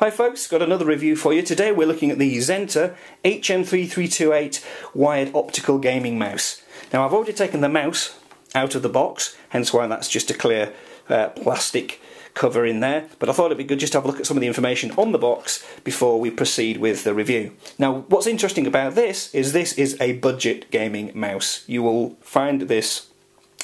Hi folks, got another review for you. Today we're looking at the Xenta HM-3328 wired optical gaming mouse. Now I've already taken the mouse out of the box, hence why that's just a clear plastic cover in there, but I thought it'd be good just to have a look at some of the information on the box before we proceed with the review. Now what's interesting about this is a budget gaming mouse. You will find this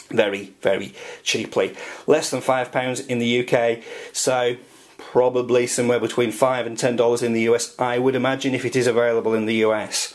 very, very cheaply. Less than £5 in the UK, so probably somewhere between $5 and $10 in the US, I would imagine, if it is available in the US.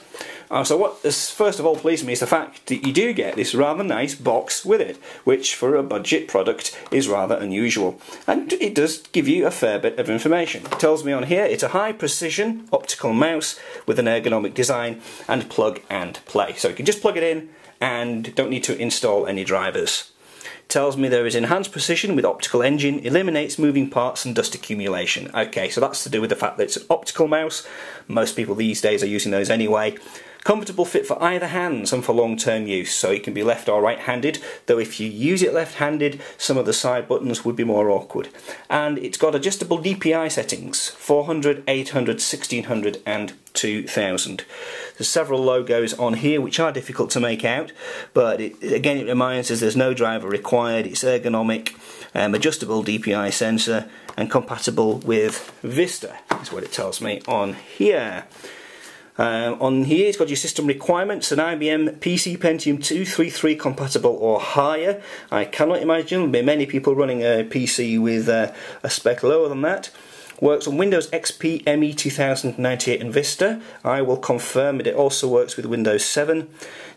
So what has first of all pleased me is the fact that you do get this rather nice box with it, which for a budget product is rather unusual. And it does give you a fair bit of information. It tells me on here it's a high precision optical mouse with an ergonomic design and plug and play. So you can just plug it in and don't need to install any drivers. It tells me there is enhanced precision with optical engine, eliminates moving parts and dust accumulation. Okay, so that's to do with the fact that it's an optical mouse. Most people these days are using those anyway. Comfortable fit for either hands and for long-term use, so it can be left or right-handed, though if you use it left-handed some of the side buttons would be more awkward. And it's got adjustable Dpi settings, 400, 800, 1600 and 2000. There's several logos on here which are difficult to make out, but again it reminds us there's no driver required, it's ergonomic, adjustable Dpi sensor and compatible with Vista, is what it tells me on here. On here it's got your system requirements, an IBM PC Pentium 233 compatible or higher. I cannot imagine there'll be many people running a PC with a spec lower than that. Works on Windows XP, ME 2098 and Vista. I will confirm that it also works with Windows 7.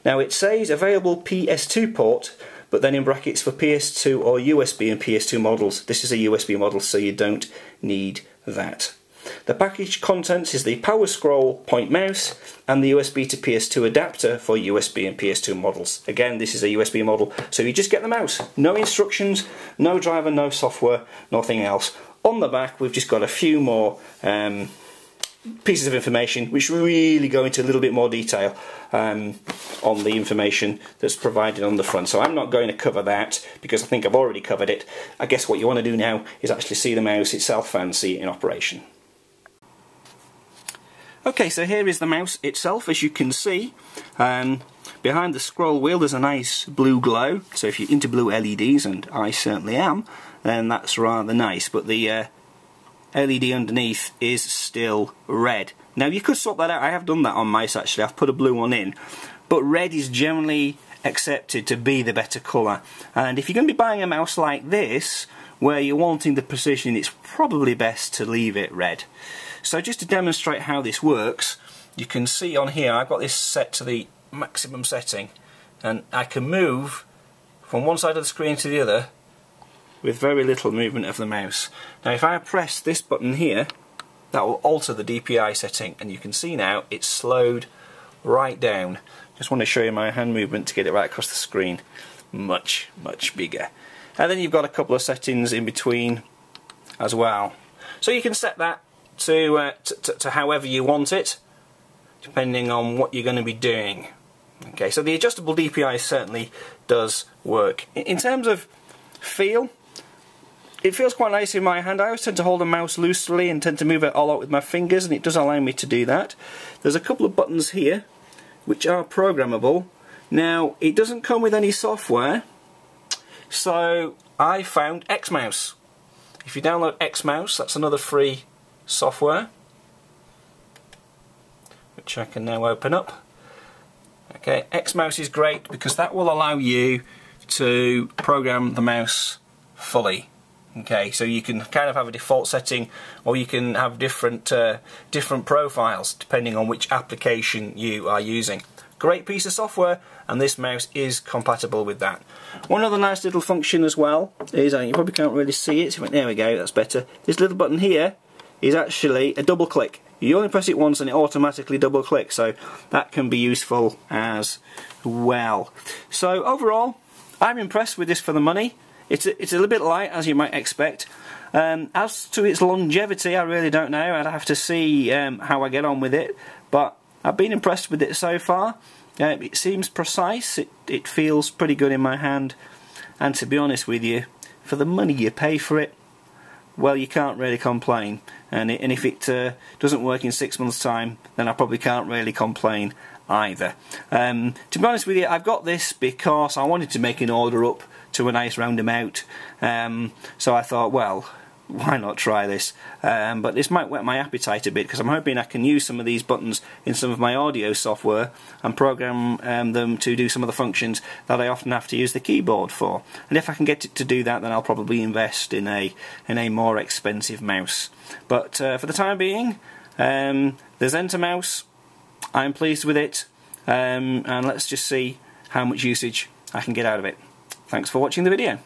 Now it says available PS2 port, but then in brackets for PS2 or USB and PS2 models. This is a USB model, so you don't need that. The package contents is the Power Scroll point mouse and the USB to PS2 adapter for USB and PS2 models. Again, this is a USB model, so you just get the mouse. No instructions, no driver, no software, nothing else. On the back we've just got a few more pieces of information which really go into a little bit more detail on the information that's provided on the front. So I'm not going to cover that because I think I've already covered it. I guess what you want to do now is actually see the mouse itself and see it in operation. Okay, so here is the mouse itself. As you can see, behind the scroll wheel there's a nice blue glow, so if you're into blue LEDs, and I certainly am, then that's rather nice, but the LED underneath is still red. Now you could swap that out. I have done that on mice actually, I've put a blue one in, but red is generally accepted to be the better colour, and if you're going to be buying a mouse like this where you're wanting the precision, it's probably best to leave it red. So just to demonstrate how this works, you can see on here I've got this set to the maximum setting, and I can move from one side of the screen to the other with very little movement of the mouse. Now if I press this button here, that will alter the DPI setting, and you can see now it's slowed right down. Just want to show you my hand movement to get it right across the screen. Much, much bigger. And then you've got a couple of settings in between as well. So you can set that to however you want it, depending on what you're going to be doing. Okay, so the adjustable DPI certainly does work. In terms of feel, it feels quite nice in my hand. I always tend to hold a mouse loosely and tend to move it all out with my fingers, and it does allow me to do that. There's a couple of buttons here which are programmable. Now it doesn't come with any software, so I found Xmouse. If you download Xmouse, that's another free software which I can now open up. Okay, Xmouse is great because that will allow you to program the mouse fully. Okay, so you can kind of have a default setting, or you can have different profiles depending on which application you are using. Great piece of software, and this mouse is compatible with that. One other nice little function as well is, you probably can't really see it, there we go, that's better. This little button here is actually a double click. You only press it once and it automatically double clicks, so that can be useful as well. So overall, I'm impressed with this for the money. It's a little bit light, as you might expect. As to its longevity, I really don't know. I'd have to see how I get on with it, but I've been impressed with it so far. It seems precise, it feels pretty good in my hand, and to be honest with you, for the money you pay for it, well, you can't really complain. And if it doesn't work in 6 months' time, then I probably can't really complain either. To be honest with you, I've got this because I wanted to make an order up to a nice round amount. So I thought, well, why not try this? But this might whet my appetite a bit, because I'm hoping I can use some of these buttons in some of my audio software and program them to do some of the functions that I often have to use the keyboard for. And if I can get it to do that, then I'll probably invest in a more expensive mouse. But for the time being, the Xenta mouse, I'm pleased with it, and let's just see how much usage I can get out of it. Thanks for watching the video.